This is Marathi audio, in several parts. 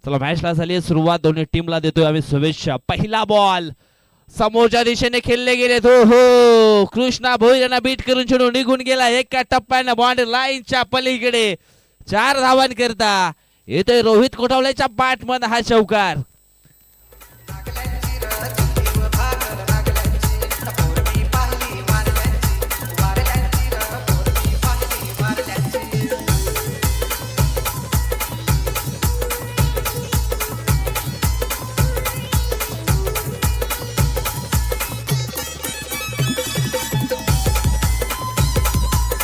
चला मॅचला झाली सुरुवात, दोन्ही टीमला देतोय आम्ही शुभेच्छा। पहिला बॉल समोरच्या दिशेने खेळले गेले, हो हो कृष्णा भोईर यांना बीट करून चेंडू निघून गेला एका टप्प्याने बाउंड्री लाईनच्या पलीकडे। 4 धावांकरता येतोय रोहित कोठावलेच्या बॅट मध्ये हा चौकार।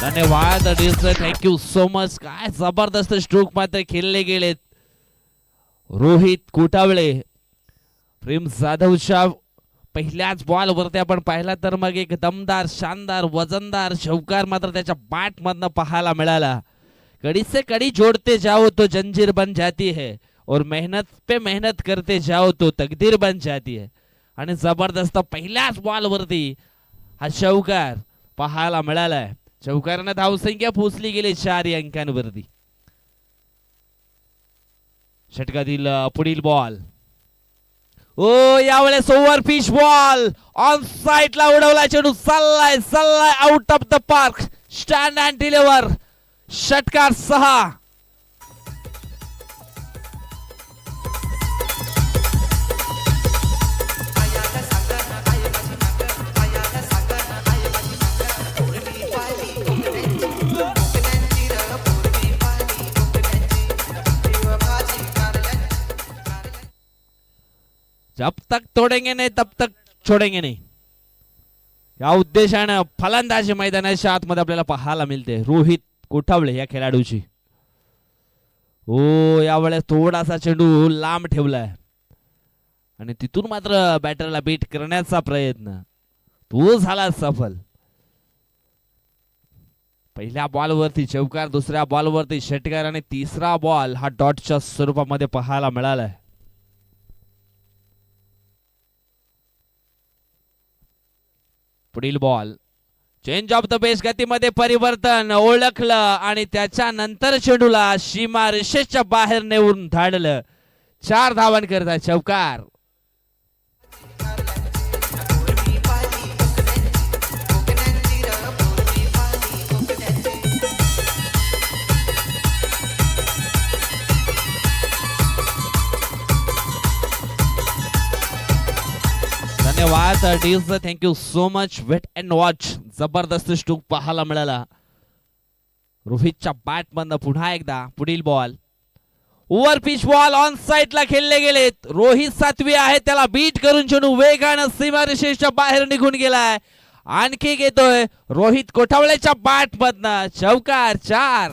धन्यवाद थँक्यू सो मच। काय जबरदस्त स्ट्रोक मात्र खेळले गेलेत रोहित कोठावळे। प्रेम जाधवच्या पहिल्याच बॉल वरती आपण पाहिला तर मग एक दमदार शानदार वजनदार चौकार मात्र त्याच्या बॅट मधनं पाहायला मिळाला। कड़ी से कड़ी जोड़ते जाओ तो जंजीर बन जाती है और मेहनत पे मेहनत करते जाओ तो तकदीर बन जाती है। आणि जबरदस्त पहिल्याच बॉल वरती हा चौकार पाहायला मिळालाय। चौकारांना धावसंख्या पोहोचली गेली 4 अंकांवरती। षटकातील पुढील बॉल ओ यावेळेस over pitch ball on side ला उडवला चेंडू चाललाय out of the park. Stand and deliver षटकार 6। जब तक तोडेंगे नहीं तब तक छोडेंगे नहीं या उद्देशाने फलंदाजी मैदानाच्या आतमध्ये आपल्याला पाहायला मिळते रोहित कोठावळे या खेळाडूची। ओ यावेळेस थोडासा चेंडू लांब ठेवलाय आणि तिथून मात्र बॅटरला बीट करण्याचा प्रयत्न तो झाला सफल। पहिल्या बॉलवरती चौकार, दुसऱ्या बॉलवरती षटकार आणि तिसरा बॉल हा डॉटच्या स्वरूपामध्ये पाहायला मिळालाय। पुढील ball change of the base गतीमध्ये परिवर्तन ओळखलं आणि त्याच्यानंतर चेंडूला सीमा रेषेच्या बाहेर नेऊन धाडलं। 4 धावांकरता चौकार। धन्यवाद डीज thank you so much. Wait and watch जबरदस्त स्ट्रोक पाहायला मिळाला रोहितच्या बॅट मधनं। पुन्हा एकदा पुढील ball over pitch ball on side ला खेळले गेलेत। रोहित सातवी आहे, त्याला बीट करून चेंडू वेगानं सीमारेषेच्या बाहेर निघून गेलाय। आणखी घेतोय रोहित कोठावळेच्या बॅट मधनं चौकार 4।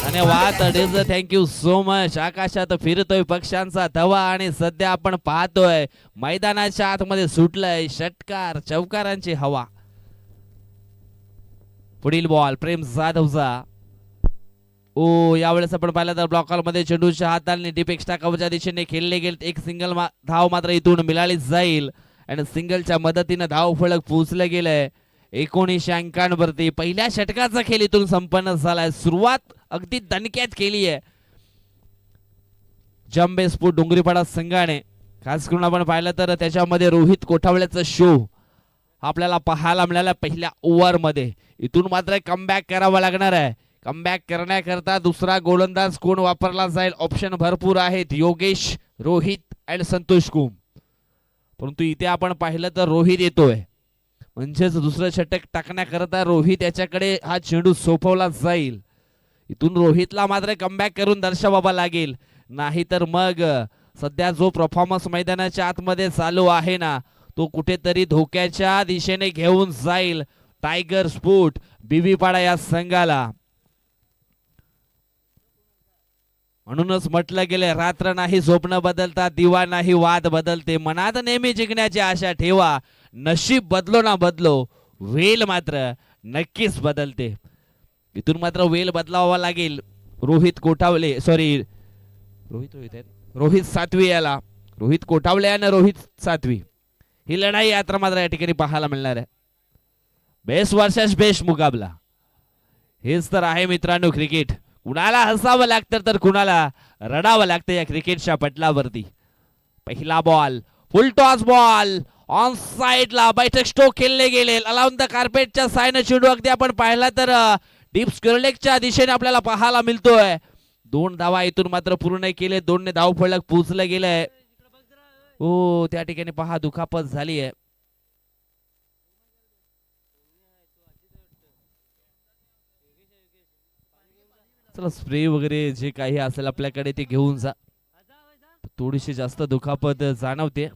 धन्यवाद थँक्यू सो मच। आकाशात फिरतोय पक्ष्यांचा थवा आणि सध्या आपण पाहतोय मैदानाच्या आतमध्ये सुटलंय षटकार चौकारांची हवा। पुढील बॉल प्रेम जाधवचा। ओ यावेळेस आपण पाहिलं तर ब्लॉक मध्ये चेंडूच्या हाताने डीप एक्स्ट्रा कव्हरच्या दिशेने खेळले गेले। एक सिंगल धाव मात्र इथून मिळाली जाईल आणि सिंगलच्या मदतीने धाव फलक पोहोचले गेले 19 अंकांवरती। पहिल्या षटकाचा खेळ इथून संपन्न झालाय। सुरुवात अगदी दणक्यात केली आहे जंबे स्पोर्ट डोंगरीपाडा संघाने। खास करून आपण पाहिलं तर त्याच्यामध्ये रोहित कोठावळेचा शो आपल्याला पाहायला मिळाला पहिल्या ओव्हर मध्ये। इथून मात्र कमबॅक करावा लागणार आहे। कमबॅक करण्याकरता दुसरा गोलंदाज कोण वापरला जाईल ऑप्शन भरपूर आहेत, योगेश, रोहित आणि संतोष कुम। परंतु इथे आपण पाहिलं तर रोहित येतोय म्हणजेच दुसरं षटक टाकण्याकरता रोहित याच्याकडे हा चेंडू सोपवला जाईल। इथून रोहितला मात्र कमबॅक करून दर्शवावा लागेल, नाहीतर मग सध्या जो परफॉर्मन्स मैदानाच्या आतमध्ये चालू आहे ना तो कुठेतरी धोक्याच्या दिशेने घेऊन जाईल टायगर स्पोर्ट बीबीपाडा या संघाला। म्हणूनच म्हटलं गेले रात्र नाही स्वप्न बदलता, दिवा नाही वाद बदलते। मनात नेहमी जिंकण्याची आशा ठेवा, नशीब बदलो ना बदलो वेल मात्र नक्कीच बदलते। इथून मात्र वेल बदलावा लागेल रोहित कोठावले रोहित सातवी याला, रोहित कोठावले आणि रोहित सातवी, ही लढाई यात्रा मात्र या ठिकाणी पाहायला मिळणार आहे. बेस्ट वर्सेस बेस्ट मुकाबला, हेच तर आहे मित्रांनो क्रिकेट. कुणाला हसावं लागतं तर कुणाला रडावं लागतं या क्रिकेटच्या पटलावरती. पहिला ball, full toss ball on साइडला, बैठक स्ट्रोक खेळले गेले अलाउन द कार्पेटच्या साईन चेंडू अगदी आपण पाहिला तर डीप स्क्वेअरलेगच्या दिशेने आपल्याला पाहायला मिळतोय. 2 धावा इथून मात्र पूर्ण नाही केले, 2 धाव फलक पोहोचलं गेलंय. हो त्या ठिकाणी पहा दुखापत झाली आहे. चला स्प्रे वगैरे जे काही असेल आपल्याकडे ते घेऊन जा, थोडीशी जास्त दुखापत जाणवते.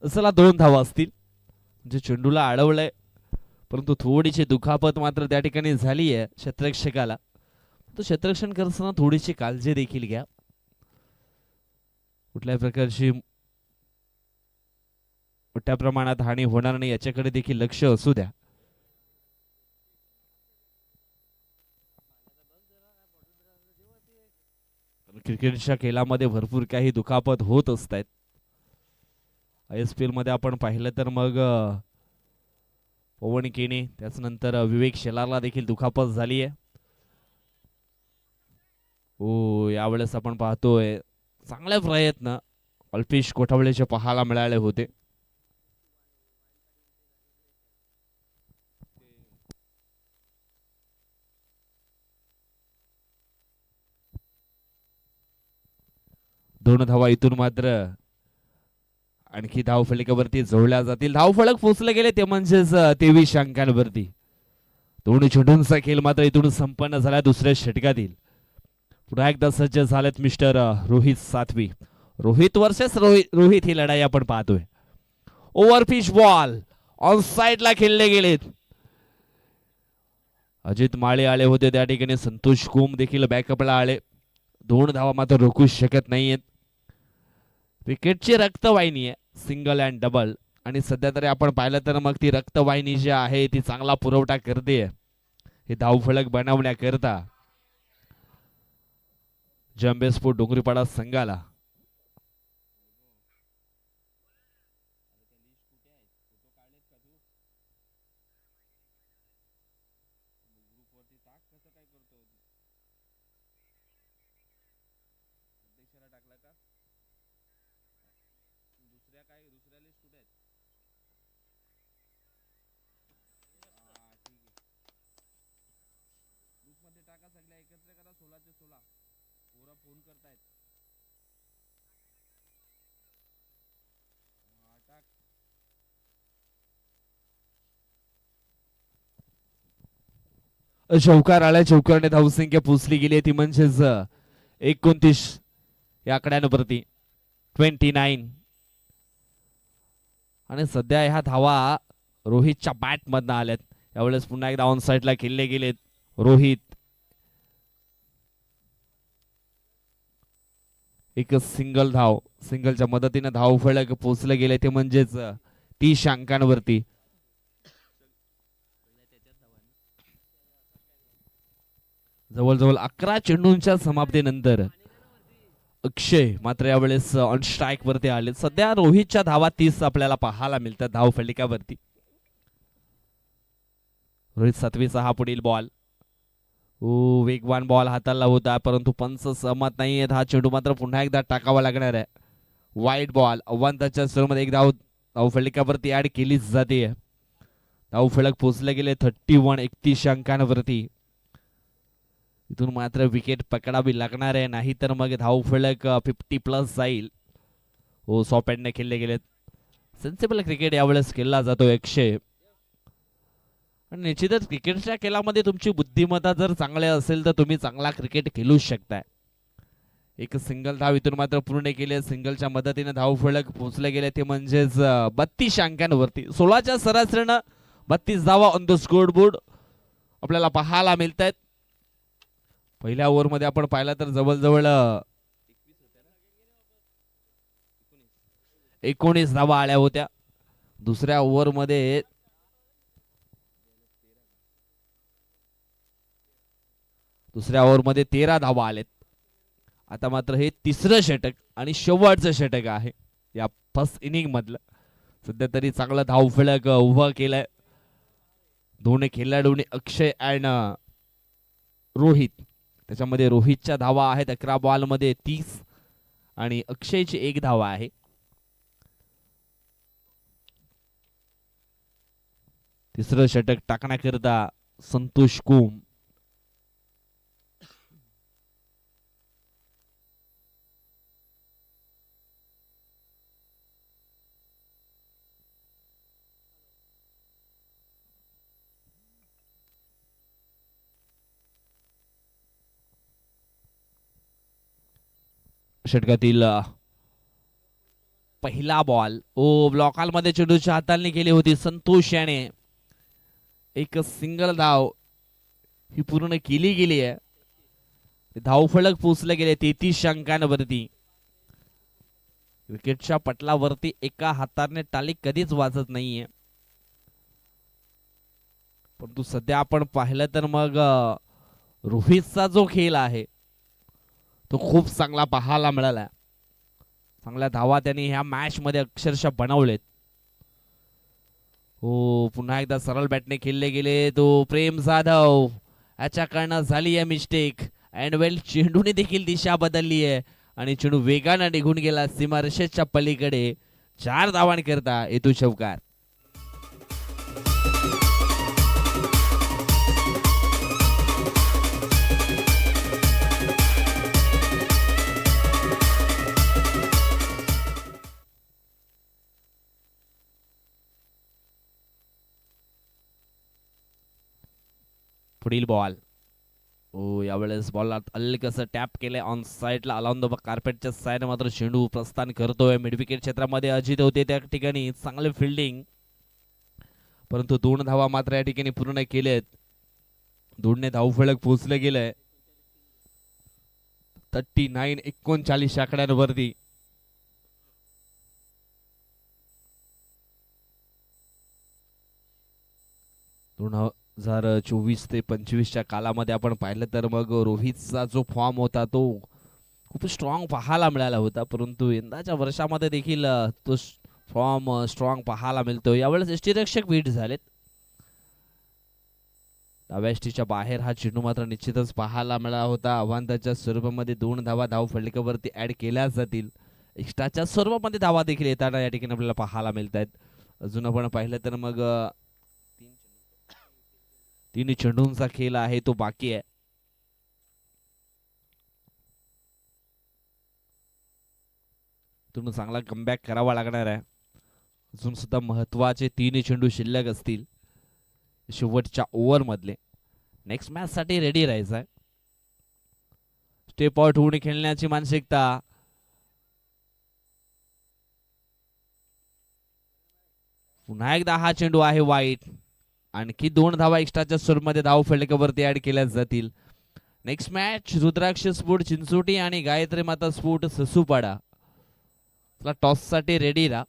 चला 2 धावा असतील, म्हणजे चेंडूला अडवलंय परंतु थोडीशी दुखापत मात्र त्या ठिकाणी झाली आहे क्षेत्ररक्षकाला. तो क्षेत्ररक्षण करताना थोडीशी काळजी देखील घ्या, कुठल्याही प्रकारची मोठ्या प्रमाणात हानी होणार नाही याच्याकडे देखील लक्ष असू द्या. क्रिकेटच्या खेळामध्ये भरपूर काही दुखापत होत असतात. ISPL मध्ये आपण पाहिलं तर मग पवन केने त्याच्यानंतर विवेक शेलारला देखील दुखापत झाली आहे. ओ यावेळेस आपण पाहतोय चांगले प्रयत्न अल्पेश कोठावळेचे पाहायला मिळाले होते. दोन धावा इथून मात्र आणखी धावफलकावरती जोडल्या जातील. धावफलक पोचले गेले ते म्हणजेच 23 अंकांवरती. दोन चेंडूंचा खेळ मात्र इथून संपन्न झाला दुसऱ्या षटकातील. पुन्हा एकदा सज्ज झालेत मिस्टर रोहित सातवी. रोहित वर्सेस रोहित ही लढाई आपण पाहतोय. ओव्हरपिच बॉल ऑन साइडला खेळले गेलेत. अजित माळे आले होते त्या ठिकाणी. संतोष कुम देखील बॅकअपला आले. दोन धावा मात्र रोखू शकत नाहीयेत. विकेटची रक्तवाहिनी आहे सिंगल अँड डबल आणि सध्या तरी आपण पाहिलं तर मग ती रक्तवाहिनी जी आहे ती चांगला पुरवठा करते हे धावफलक बनवण्याकरता जंबे स्पोर्ट डोंगरीपाडा संघाला. चौकार आल्या. चौकारने धावसंख्या पोचली गेली ती म्हणजेच 29 या आकड्यांवरती 29. आणि सध्या ह्या धावा रोहितच्या बॅट मधनं आल्यात. यावेळेस पुन्हा एकदा ऑन साइडला खेळले गेलेत. रोहित एक सिंगल धाव सिंगलच्या मदतीने धावफलक पोचले गेले ते म्हणजेच 30 अंकांवरती. जवळजवळ 11 चेंडूंच्या समाप्तीनंतर अक्षय मात्र यावेळेस ऑन स्ट्राईक वरती आले. सध्या रोहितच्या धावा 30 आपल्याला पाहायला मिळतात धाव फलकावरती. रोहित सातवीचा हा पुढील बॉल. वेगवान बॉल हाताला होता परंतु पंच सहमत नाहीये. हा चेंडू मात्र पुन्हा एकदा टाकावा लागणार आहे. वाईट बॉल अव्वांताच्या सुरूमध्ये एक धाव फलकावरती ऍड केली जाते. धाव फलक पोचले गेले 31 अंकांवरती. इथून मात्र विकेट पकडावी लागणार आहे नाही तर मग धाव फलक 50+ जाईल. सॉपॅडने खेळले गेलेत. सेन्सिबल क्रिकेट यावेळेस खेळला जातो 100. आणि निश्चितच क्रिकेटच्या खेळामध्ये तुमची बुद्धिमत्ता जर चांगली असेल तर तुम्ही चांगला क्रिकेट खेळू शकताय. एक सिंगल धाव इथून मात्र पूर्ण केले. सिंगलच्या मदतीने धाव फलक पोहोचले गेले ते म्हणजेच 32 अंकांवरती. 16च्या सरासरीनं 32 धावा ऑन द स्कोर बोर्ड आपल्याला पाहायला मिळत आहेत. पहिल्या ओव्हरमध्ये आपण पाहिलं तर जवळजवळ 19 धावा आल्या होत्या. दुसऱ्या ओव्हरमध्ये दुसऱ्या ओव्हरमध्ये 13 धावा आलेत. आता मात्र हे तिसरं षटक आणि शेवटचं षटक आहे या फर्स्ट इनिंग मधलं. सध्या तरी चांगलं धावफलक उभं केलंय दोन्ही खेळाडूंनी अक्षय अँड रोहित. त्याच्यामध्ये रोहितच्या धावा आहेत 11 बॉलमध्ये 30 आणि अक्षयची 1 धावा आहे. तिसरं षटक टाकण्याकरता संतोष कुम. षटकातील पहिला बॉल ब्लॉकालमध्ये चेंडूच्या हाताने केली होती संतोष याने. एक सिंगल धाव ही पूर्ण केली गेली आहे. धावफलक पोचले गेले 33 अंकांवरती. विकेटच्या पटलावरती एका हाताने टाळी कधीच वाजत नाहीये. परंतु सध्या आपण पाहिलं तर मग रोहितचा जो खेळ आहे तो खूप चांगला पाहायला मिळाला. चांगल्या धावा त्यांनी ह्या मॅच मध्ये अक्षरशः बनवलेत. हो पुन्हा एकदा सरळ बॅटने खेळले गेले. तो प्रेम जाधव याच्याकडनं झाली आहे मिस्टेक. अँड वेल चेंडूने देखील दिशा बदलली आहे आणि चेंडू वेगानं निघून गेला सीमारेषेच्या पलीकडे. 4 धावांकरता येतू चौकार. पुढील बॉल. ओ यावेळेस बॉलला हलकसं टॅप केलंय ऑन साईडला अलाउन द कार्पेटच्या साईड मात्र चेंडू प्रस्थान करतोय. मिड विकेट क्षेत्रामध्ये अजित होते त्या ठिकाणी चांगले फिल्डिंग, परंतु 2 धावा मात्र या ठिकाणी पूर्ण केलेत. 2ने धावफलक पोहोचले गेलंय 39 आकड्यांवरती. दोन 2024 ते 25च्या कालामध्ये आपण पाहिलं तर मग रोहितचा जो फॉर्म होता तो खूप स्ट्रॉंग पाहायला मिळाला होता, परंतु यंदाच्या वर्षामध्ये देखील तो फॉर्म स्ट्रॉंग पाहायला मिळतो. यावेळेस यष्टीरक्षक बीट झालेत. डाव्या यष्टीच्या बाहेर हा चेंडू मात्र निश्चितच पाहायला मिळाला होता. आव्हानाच्या स्वरूपामध्ये 2 धावा धाव फलकावरती ऍड केल्या जातील. एक्स्ट्राच्या स्वरूपामध्ये धावा देखील येताना या ठिकाणी आपल्याला पाहायला मिळत आहेत. अजून आपण पाहिलं तर मग 3 चेंडूंचा खेळ आहे तो बाकी आहे. चांगला कमबॅक करावा लागणार आहे. अजून सुद्धा महत्वाचे 3 चेंडू शिल्लक असतील शेवटच्या ओव्हर मधले. नेक्स्ट मॅच साठी रेडी राहायचं आहे. स्टेप आउट होऊन खेळण्याची मानसिकता. पुन्हा एकदा हा चेंडू आहे वाईट. आणखी 2 धावा एक्स्ट्राच्या स्वरूपामध्ये धाव फलकावरती ऍड केल्या जातील. नेक्स्ट मॅच रुद्राक्ष स्पोर्ट चिंचोटी आणि गायत्री माता स्पोर्ट ससूपाडा. टॉस साठी रेडी राहा.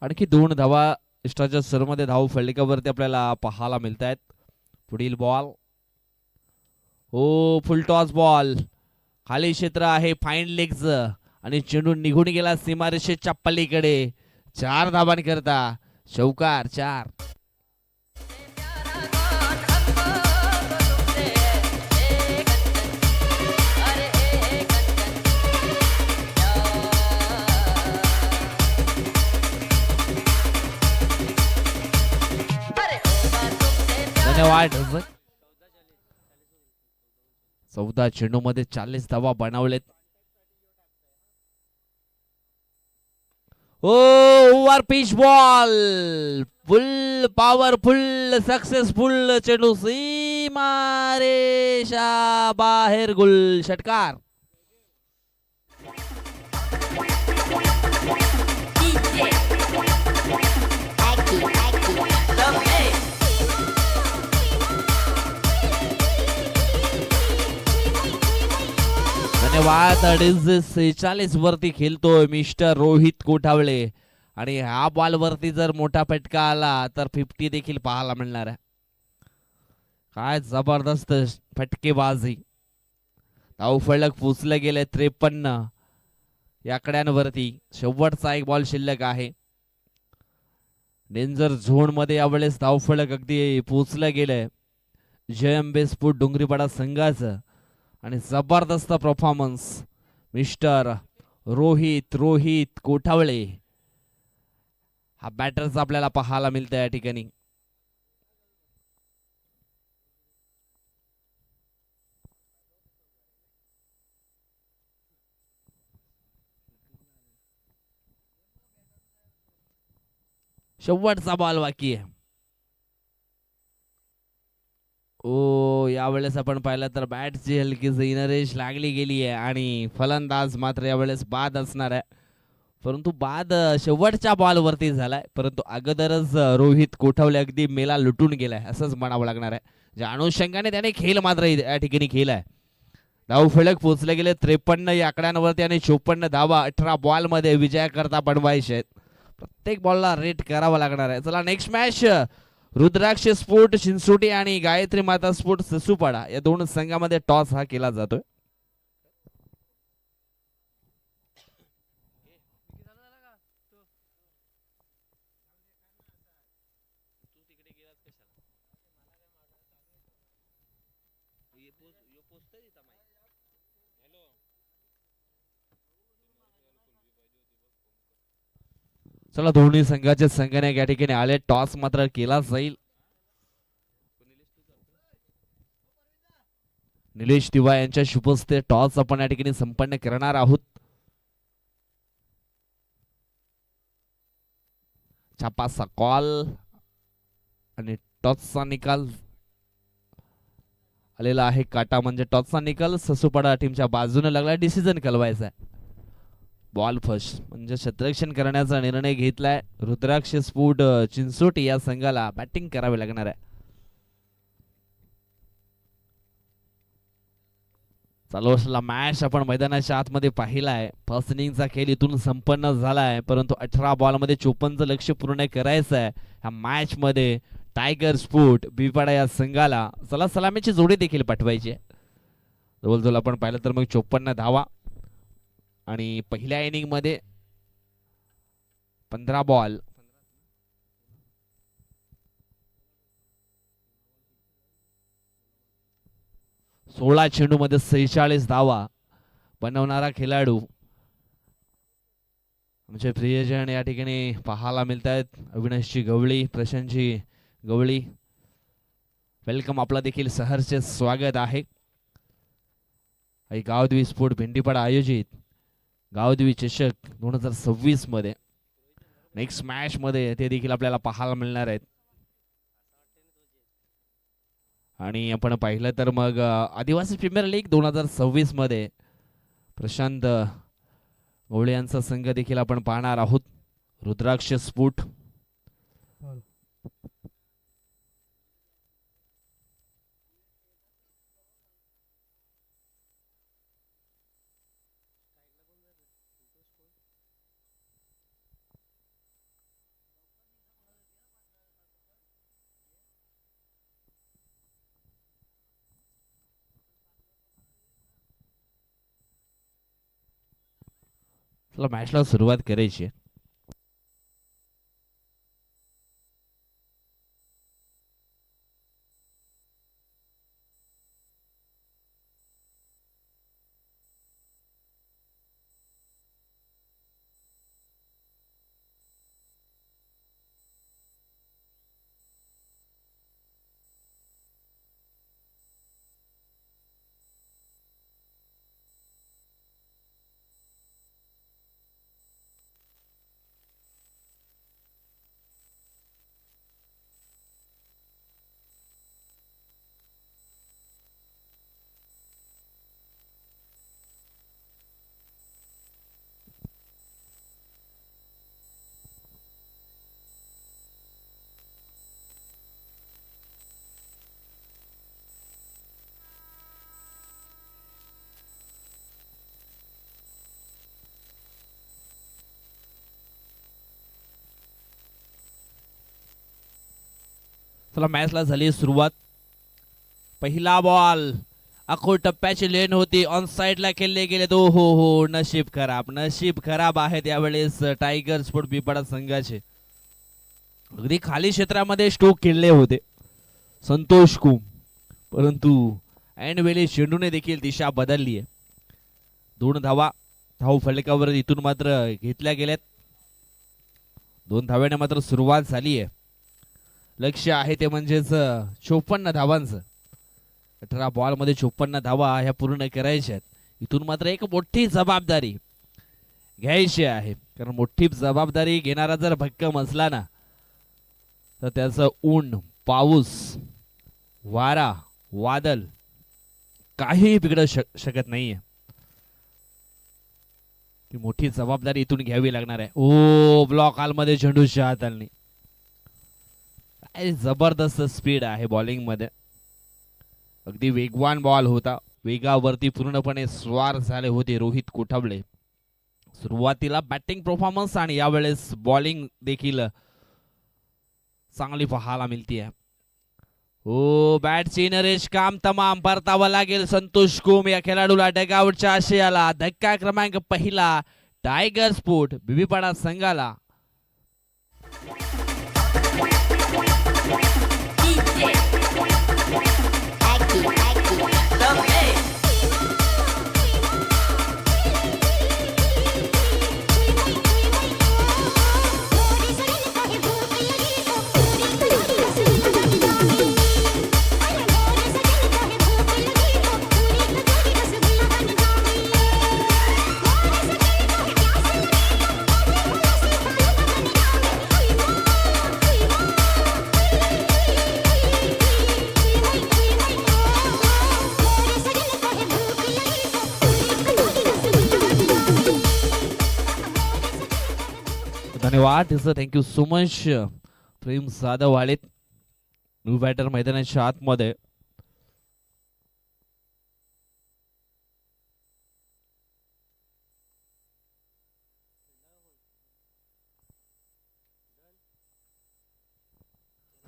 आणखी 2 धावा एक्स्ट्राच्या स्वरूपामध्ये धाव फलकावरती आपल्याला पाहायला मिळत आहेत. पुढील बॉल. हो फुल टॉस बॉल. खाली क्षेत्र आहे फाईन लेग्स आणि चेंडू निघून गेला सीमारेषेच्या पलीकडे. 4 धावांकरता चौकार. 4. धन्यवाद. 14 चेंडू मध्ये 40 धावा बनवलेत. Over pitch ball. Full powerful successful चेंडू सीमारेषा बाहेर. गुल षटकार. धन्यवाद. 46 वरती खेळतोय मिस्टर रोहित कोठावळे आणि ह्या बॉल वरती जर मोठा फटका आला तर 50 देखील पाहायला मिळणार आहे. काय जबरदस्त फटकेबाजी. धावफलक पोचले गेले 53 या आकड्यांवरती. शेवटचा एक बॉल शिल्लक आहे. डेंजर झोन मध्ये यावेळेस धावफलक अगदी पोचले गेले जयंबे स्पोर्ट डोंगरीपाडा संघाचं. आणि जबरदस्त परफॉर्मन्स मिस्टर रोहित कोठावळे हा बॅटरचा आपल्याला पाहायला मिळतं या ठिकाणी. शेवटचा बॉल बाकी आहे. ओ यावेळेस आपण पाहिलं तर बॅटची हलकीच इनरेश लागली गेली आहे आणि फलंदाज मात्र यावेळेस बाद असणार आहे. परंतु बाद शेवटच्या बॉल वरती झालाय, परंतु अगोदरच रोहित कोठावले अगदी मेला लुटून गेलाय असंच म्हणावं लागणार आहे. ज्या अनुषंगाने त्याने खेळ मात्र या ठिकाणी खेळलाय धाव फलक पोहोचले गेले 53 या आकड्यांवरती आणि 54 धावा 18 बॉल मध्ये विजय करता बनवायचे आहेत. प्रत्येक बॉलला रेट करावा लागणार आहे. चला नेक्स्ट मॅच रुद्राक्ष स्पोर्ट चिंचोटी आणि गायत्री माता स्पोर्ट ससूपाडा या दोन संघामध्ये टॉस हा केला जातोय. चला दोन्ही संघाचे संघनायक या ठिकाणी आले. टॉस मात्र केला जाईल. निलेश दिवा यांच्या शुभस्ते टॉस आपण या ठिकाणी संपन्न करणार आहोत. छापाचा कॉल आणि टॉसचा निकाल आलेला आहे. काटा म्हणजे टॉसचा निकाल ससूपाडा टीमच्या बाजूने लागला. डिसिजन कळवायचा आहे. बॉल फर्स्ट म्हणजे क्षेत्ररक्षण करण्याचा निर्णय घेतलाय. रुद्राक्ष स्पोर्ट चिंचोटी या संघाला बॅटिंग करावी लागणार आहे. चालू असलेला मॅच आपण मैदानाच्या आतमध्ये पाहिलाय. फर्स्ट इनिंगचा खेळ इथून संपन्न झालाय, परंतु 18 बॉल मध्ये 54 लक्ष पूर्ण करायचं आहे. ह्या मॅच मध्ये टायगर स्पोर्ट बिपाडा या संघाला चला सलामीची जोडी देखील पाठवायची आहे. जवळजवळ आपण पाहिलं तर मग 54 धावा आणि पहिल्या इनिंग मध्ये 15 बॉल 16 चेंडू मध्ये 46 धावा बनवणारा खेळाडू म्हणजे प्रियजन या ठिकाणी पाहायला मिळत आहेत. अविनाशजी गवळी, प्रशांतजी गवळी, वेलकम. आपला देखील सहर्ष स्वागत आहे. गावदेवी स्पोर्ट भेंडीपाडा आयोजित गावदेवी चषक 2026 मध्ये नेक्स्ट मॅच मध्ये ते देखील आपल्याला पाहायला मिळणार आहेत. आणि आपण पाहिलं तर मग आदिवासी प्रीमियर लीग 2026 मध्ये प्रशांत गवळे यांचा संघ देखील आपण पाहणार आहोत. रुद्राक्ष स्पोर्ट मॅचला सुरुवात करायची. चला मॅचला झाली सुरुवात. पहिला बॉल अखो टप्प्याची लेन होती, ऑन साइडला खेळले गेले. हो नशीब खराब आहेत यावेळेस टायगर स्पोर्ट बिपाडा संघाचे. अगदी खाली क्षेत्रामध्ये स्ट्रोक खेळले होते संतोष कुम, परंतु ऐनवेळी चेंडूने देखील दिशा बदलली आहे. 2 धावा धाव फलकावर इथून मात्र घेतल्या गेल्यात. 2 धाव्याने मात्र सुरुवात झाली आहे. लक्ष्य आहे ते म्हणजेच 54 धावांचं. 18 बॉल मध्ये 54 धावा ह्या पूर्ण करायच्या आहेत. इथून मात्र एक मोठी जबाबदारी घ्यायची आहे, कारण मोठी जबाबदारी घेणारा जर भक्कम असला ना तर त्याचं ऊन, पाऊस, वारा, वादल काहीही बिघडू शकत नाहीये. ती मोठी जबाबदारी इथून घ्यावी लागणार आहे. ओ ब्लॉक हाल मध्ये झेंडूच्या हाताळणी. जबरदस्त स्पीड आहे बॉलिंग मध्ये. अगदी वेगवान बॉल होता. वेगावरती पूर्णपणे स्वार झाले होते रोहित कोठावळे. सुरुवातीला बॅटिंग परफॉर्मन्स आणि यावेळेस बॉलिंग देखील चांगली पाहायला मिळते. हो, बॅटची नरेश काम तमाम परतावा लागेल. संतोष कोम या खेळाडूला डगआउटच्या आशयाला. धक्का क्रमांक पहिला टायगर स्पोर्ट बीबीपाडा संघाला. धन्यवाद सर, थँक्यू सो मच. प्रेम जाधव वालेत न्यू बॅटर मैदानाच्या आतमध्ये.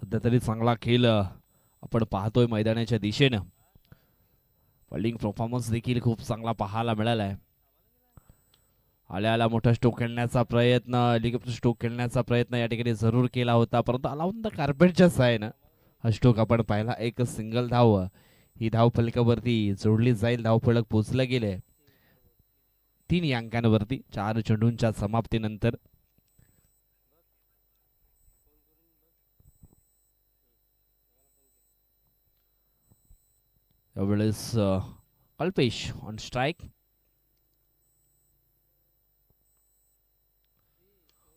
सध्या तरी चांगला खेळ आपण पाहतोय मैदानाच्या दिशेनं. बॉलिंग परफॉर्मन्स देखील खूप चांगला पाहायला मिळाला आहे. आल्याला मोठा स्ट्रोक खेळण्याचा प्रयत्न, हेलिकॉप्टर स्ट्रोक खेळण्याचा प्रयत्न या ठिकाणी जरूर केला होता, परंतु अलाउन द कार्पेटच्या साहाय्यानं हा स्ट्रोक आपण पाहिला. एक सिंगल धाव ही धाव फलकावरती जोडली जाईल. धाव फलक पोचलं गेले 3 अंकांवरती 4 चेंडूंच्या समाप्तीनंतर. यावेळेस Kalpesh on strike.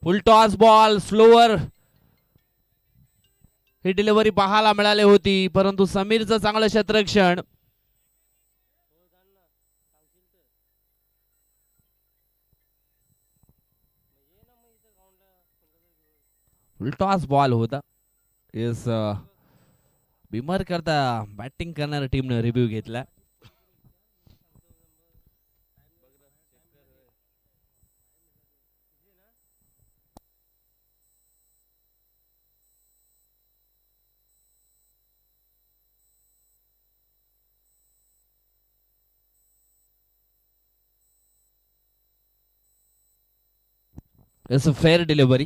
Full toss ball slower he delivery पाहायला मिळाली होती, परंतु समीरचं चांगलं क्षेत्ररक्षण. फुल टॉस बॉल होता. येस, बिमर करता बॅटिंग करणाऱ्या टीमने रिव्ह्यू घेतला. It's a fair delivery.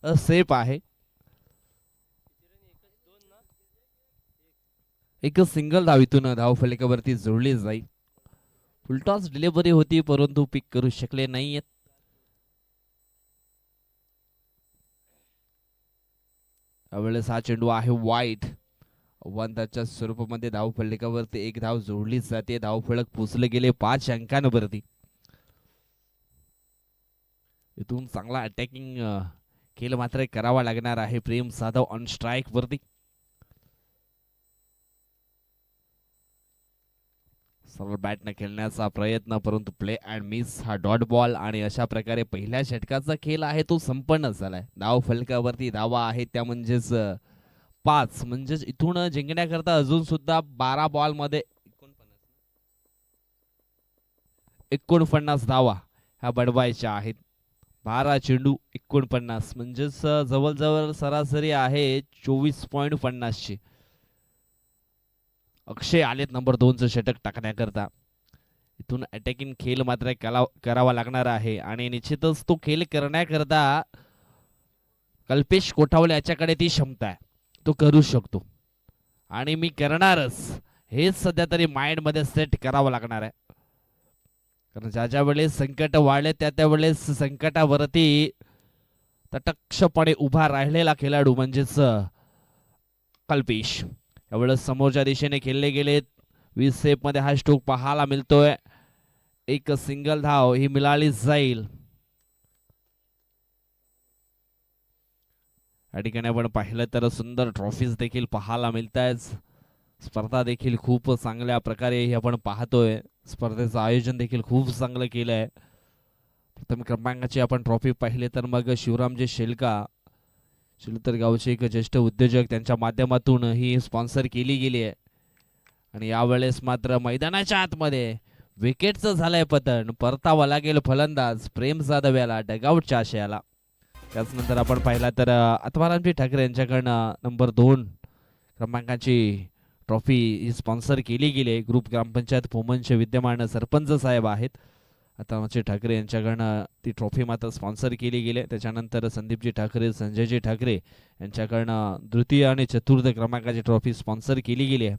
Safe आहे. एक सिंगल धावीतून धाव फलकावरती जोडली जाईल. फुलटॉस डिलिव्हरी होती, परंतु पिक करू शकले नाहीयेत. यावेळेस हा चेंडू आहे वाईट. आव्हानाच्या स्वरूपामध्ये धाव फलकावरती एक धाव जोडली जाते. धाव फलक पोचले गेले 5 अंकांवरती. इथून चांगला अटॅकिंग खेळ मात्र करावा लागणार आहे प्रेम जाधव ऑन स्ट्राइक वरती. सरळ बॅटने खेळण्याचा प्रयत्न, परंतु प्ले अँड मिस हा डॉट बॉल. आणि अशा प्रकारे पहिल्या षटकाचा खेळ आहे तो संपन्न झालाय. धाव फलकावरती धावा आहेत त्या म्हणजेच 5. म्हणजेच इथून जिंकण्याकरता अजून सुद्धा 12 बॉल मध्ये 49 धावा ह्या बडवायच्या आहेत. 12 चेंडू 49 म्हणजेच जवळजवळ सरासरी आहे 24.50 ची. अक्षय आलेत नंबर 2चं षटक टाकण्याकरता. इथून अटॅकिंग खेळ मात्र करावा लागणार आहे आणि निश्चितच तो खेळ करण्याकरता कल्पेश कोठावले याच्याकडे ती क्षमता आहे, तो करू शकतो आणि मी करणारच हेच सध्या तरी माइंड मध्ये सेट करावं लागणार आहे. कारण ज्या वेळेस संकट वाढले त्या वेळेस संकटावरती तटक्षपणे उभा राहिलेला खेळाडू म्हणजेच कल्पेश. यावेळेस समोरच्या दिशेने खेळले गेलेत. 20 सेफ मध्ये हा स्ट्रोक पाहायला मिळतोय. एक सिंगल धाव ही मिळाली जाईल. या ठिकाणी आपण पाहिलं तर सुंदर ट्रॉफीज देखील पाहायला मिळत आहेत. स्पर्धा देखील खूप चांगल्या प्रकारे ही आपण पाहतोय. स्पर्धेचं आयोजन देखील खूप चांगलं केलंय. प्रथम क्रमांकाची आपण ट्रॉफी पाहिले तर मग शिवरामजी शेलका शिलतर गावचे एक ज्येष्ठ उद्योजक त्यांच्या माध्यमातून ही स्पॉन्सर केली गेली आहे. आणि यावेळेस मात्र मैदानाच्या आतमध्ये विकेटचं झालंय पतन. परतावा लागेल फलंदाज प्रेम जाधव याला डगआउटच्या आशयाला. त्याचनंतर आपण पाहिला तर आत्मारामजी ठाकरे यांच्याकडनं नंबर 2 क्रमांकाची ट्रॉफी ही स्पॉन्सर केली गेली आहे. ग्रुप ग्रामपंचायत पोमनचे विद्यमान सरपंच साहेब आहेत आत्मारामजी ठाकरे यांच्याकडनं ती ट्रॉफी मात्र स्पॉन्सर केली गेली. त्याच्यानंतर संदीपजी ठाकरे संजयजी ठाकरे यांच्याकडनं द्वितीय आणि चतुर्थ क्रमांकाची ट्रॉफी स्पॉन्सर केली गेली आहे.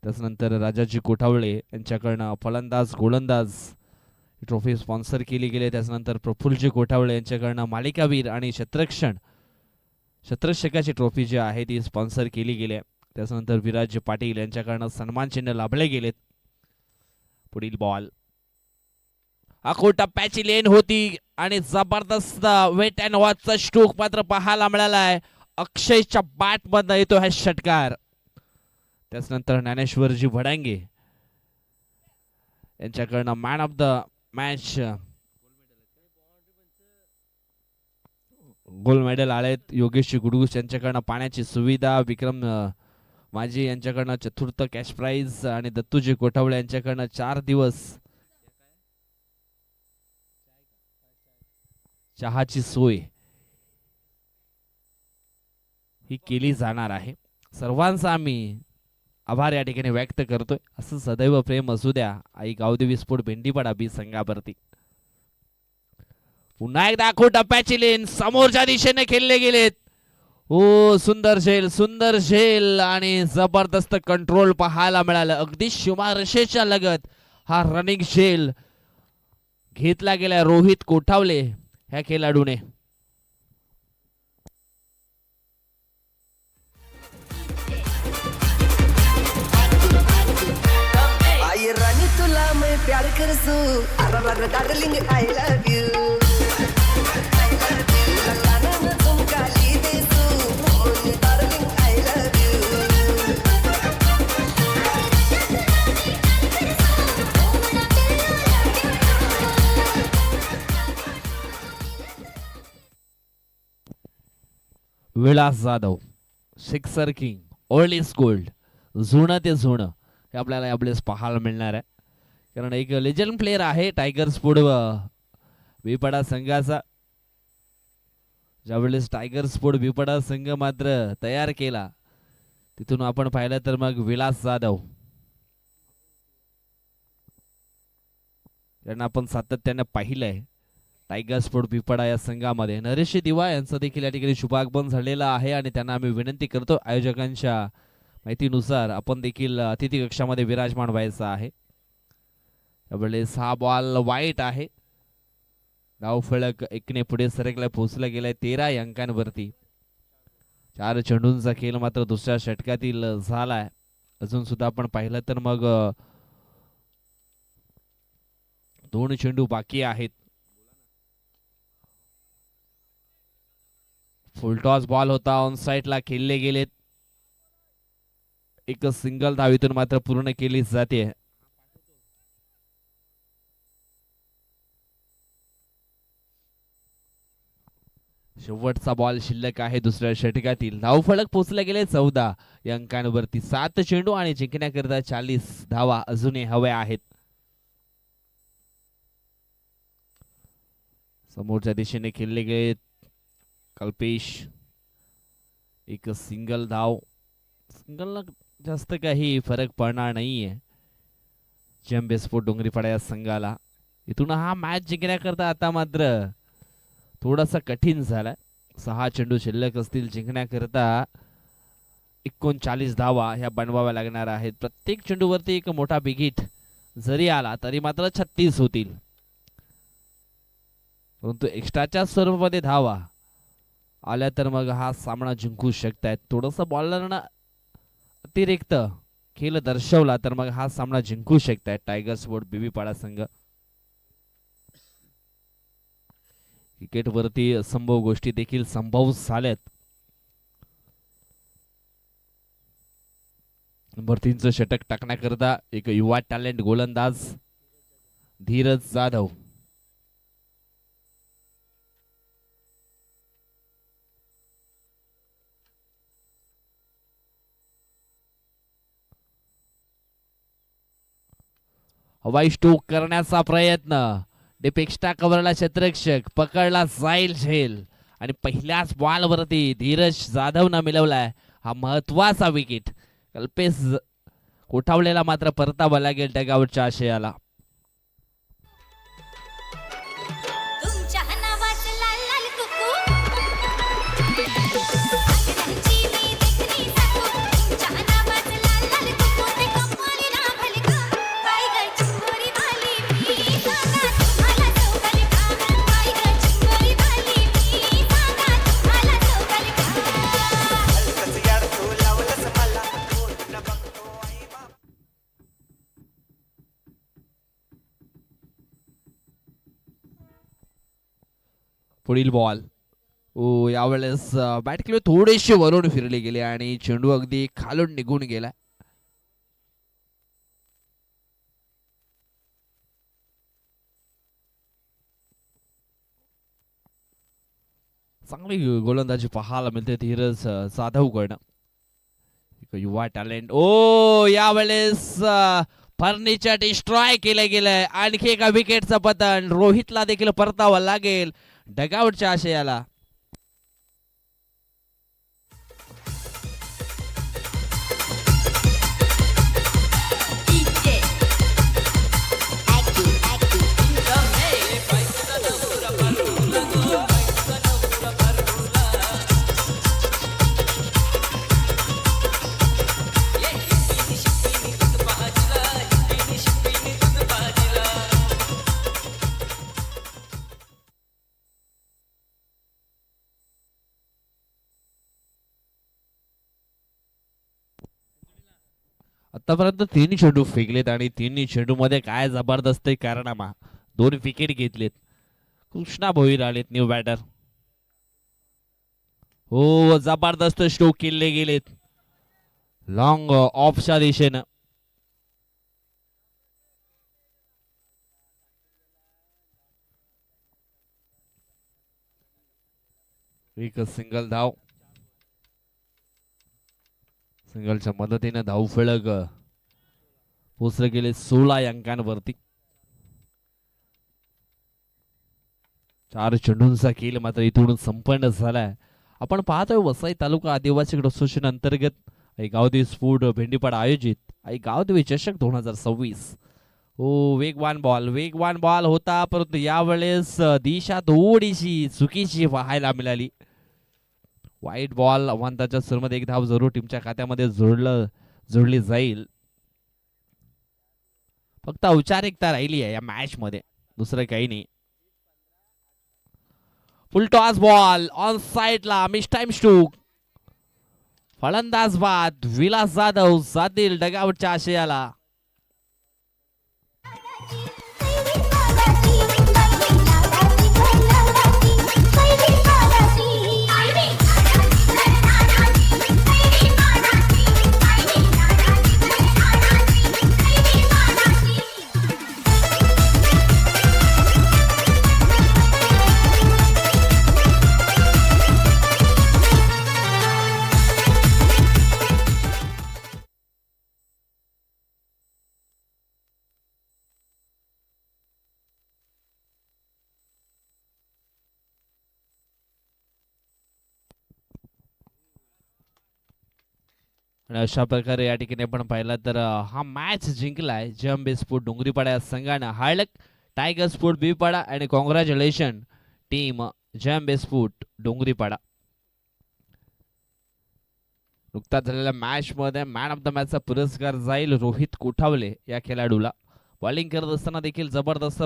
त्याचनंतर राजाजी कोठावळे यांच्याकडनं फलंदाज गोलंदाज ही ट्रॉफी स्पॉन्सर केली गेली. त्याच्यानंतर प्रफुल्लजी कोठावळे यांच्याकडनं मालिकावीर आणि शतरक्षकाची ट्रॉफी जी आहे ती स्पॉन्सर केली गेली आहे. त्याच्यानंतर विराज पाटील यांच्याकडनं सन्मान चिन्ह लाभले गेलेत. पुढील बॉल टप्प्याची लेन होती आणि जबरदस्त वेट अँड वॉचचा स्ट्रोक मात्र पाहायला मिळाला आहे. अक्षयच्या बॅट मध्ये येतो हा षटकार. त्याचनंतर ज्ञानेश्वरजी भडांगे यांच्याकडनं man of the match gold medal आलेत. योगेशजी गुडगुस यांच्याकडनं पाण्याची सुविधा, विक्रम माझी यांच्याकडनं चतुर्थ कॅश प्राइज आणि दत्तूजी कोठावळे यांच्याकडनं 4 दिवस चहाची सोय ही केली जाणार आहे. सर्वांचा आम्ही आभार या ठिकाणी व्यक्त करतोय. असं सदैव प्रेम असू द्या आई गावदेवी स्पोर्ट भेंडीपाडा बी संघावरती. पुन्हा एकदा टप्प्याची लेन समोरच्या दिशेने खेळले गेलेत. हो सुंदर झेल आणि जबरदस्त कंट्रोल पाहायला मिळालं. अगदी सीमारेषेच्या लगत हा रनिंग झेल घेतला गेला रोहित कोठावले ह्या खेळाडूने. आई रानी तुला मैं प्यार करसू अरे डार्लिंग आई लव यू लगाना झुमका ली देसू darling I love you. Vilas Jadhav sixer king old is gold जुनं ते जुनं हे आपल्याला यावेळेस पाहायला मिळणार आहे. कारण एक लेजंड प्लेअर आहे टायगर स्पोर्ट विपडा संघाचा. ज्यावेळेस टायगर स्पोर्ट विपडा संघ मात्र तयार केला तिथून आपण पाहिलं तर मग विलास जाधव यांना आपण सातत्याने पाहिलंय टायगर स्पोर्ट विपडा या संघामध्ये. नरेश दिवा यांचं देखील या ठिकाणी शुभागमन झालेलं आहे आणि त्यांना आम्ही विनंती करतो आयोजकांच्या माहितीनुसार आपण देखील अतिथी कक्षामध्ये विराजमान व्हायचं आहे. यावेळेस हा बॉल वाईट आहे. धाव फलक 1ने पुढे सरकला पोहोचला गेलाय 13 अंकांवरती. 4 चेंडूंचा खेळ मात्र दुसऱ्या षटकातील झालाय. अजून सुद्धा आपण पाहिलं तर मग 2 चेंडू बाकी आहेत. फुलटॉस बॉल होता ऑन साइडला खेळले गेलेत. एक सिंगल धावीतून मात्र पूर्ण केली जाते. शेवटचा बॉल शिल्लक आहे दुसऱ्या षटकातील. धावफलक पोहोचले गेले 14 या अंकांवरती. 7 चेंडू आणि जिंकण्याकरता 40 धावा अजूनही हव्या आहेत. समोरच्या दिशेने खेळले गेले कल्पेश. एक सिंगल धाव. सिंगल जास्त काही फरक पडणार नाहीये जेएमबी स्पोर्ट डोंगरीपाडा या संघाला. इथून हा मॅच जिंकण्याकरता आता मात्र थोडासा कठीण झालाय. 6 चेंडू शिल्लक असतील जिंकण्याकरता. 39 धावा ह्या बनवाव्या लागणार आहेत. प्रत्येक चेंडूवरती एक मोठा बिगिट जरी आला तरी मात्र 36 होतील. परंतु एक्स्ट्राच्या स्वरूपामध्ये धावा आल्या तर मग हा सामना जिंकू शकतायत. थोडस बॉलरना अतिरिक्त खेळ दर्शवला तर मग हा सामना जिंकू शकतायत टायगर स्पोर्ट बीबीपाडा संघ. क्रिकेट वरती असंभव गोष्टी देखील संभव झाल्यात. नंबर 3चं षटक टाकण्याकरता एक युवा टॅलेंट गोलंदाज धीरज जाधव. हवाई स्ट्रोक करण्याचा प्रयत्न. डिपेक्स्टा कव्हरला क्षेत्ररक्षक पकडला जाईल झेल आणि पहिल्याच बॉल वरती धीरज जाधवनं मिळवलाय हा महत्वाचा विकेट. कल्पेश कोठावलेला मात्र परतावा लागेल डगआउटच्या आशयाला. तुमच्या नावाचं लाल लाल कुकू आगरांची मी देखणी साकू. तुमच्या नावाचं लाल लाल कुकू ते कपाळीला भलका. बाई गं चिंबोरी वाली मी सांगा तुम्हाला चौकल का. बाई गं चिंबोरी वाली मी सांगा तुम्हाला चौकल का. हलकच यार तू लावलंस मला कोण बघतो आई बाप. पुढील बॉल. ओ यावेळेस बॅट केली थोडेसे वरून फिरले गेले आणि चेंडू अगदी खालून निघून गेला. चांगली गोलंदाजी पाहायला मिळते धीरज जाधवकडनं. एक युवा टॅलेंट. ओ यावेळेस फर्निचर डिस्ट्रॉय केलं गेलंय. आणखी एका विकेटचं पतन. रोहितला देखील परतावा लागेल डगआउटच्या आशयाला. डीजे ऍक्टिव आतापर्यंत 3 चेंडू फेकलेत आणि 3 चेंडू मध्ये काय जबरदस्त कारनामा. 2 विकेट घेतलेत. कृष्णा भोईर आलेत न्यू बॅटर. हो जबरदस्त स्ट्रोक केले गेलेत लॉंग ऑफच्या दिशेनं. एक सिंगल धाव. सिंगलच्या मदतीने धाव फलक पोचले गेले 16 अंकांवरती. 4 चेंडूंचा खेळ मात्र इथून संपन्न झालाय. आपण पाहतोय वसई तालुका आदिवासी क्रिकेट असोसिएशन अंतर्गत गावदेवी स्पोर्ट भेंडीपाडा आयोजित गावदेवी चषक 2026. हो वेगवान बॉल होता परंतु यावेळेस दिशा थोडीशी चुकीची पाहायला मिळाली. वाईट बॉल अवांताच्या सुरूमध्ये एक धाव जरूर टीमच्या खात्यामध्ये जोडली जाईल. फक्त औपचारिकता राहिली आहे या मॅच मध्ये, दुसरं काही नाही. फुल टॉस बॉल ऑन साइडला मिस टाइम स्ट्रोक. फलंदाज बाद विलास जाधव जातील डगआउटच्या आशयाला. आणि अशा प्रकारे या ठिकाणी आपण पाहिलं तर हा मॅच जिंकलाय जंबे स्पोर्ट डोंगरीपाडा या संघानं. हार्डलक टायगर स्पोर्ट बीपाडा आणि congratulation team Jambey sport Dongripada. नुकताच झालेल्या मॅच मध्ये मॅन ऑफ द मॅचचा पुरस्कार जाईल रोहित कोठावले या खेळाडूला. बॉलिंग करत असताना देखील जबरदस्त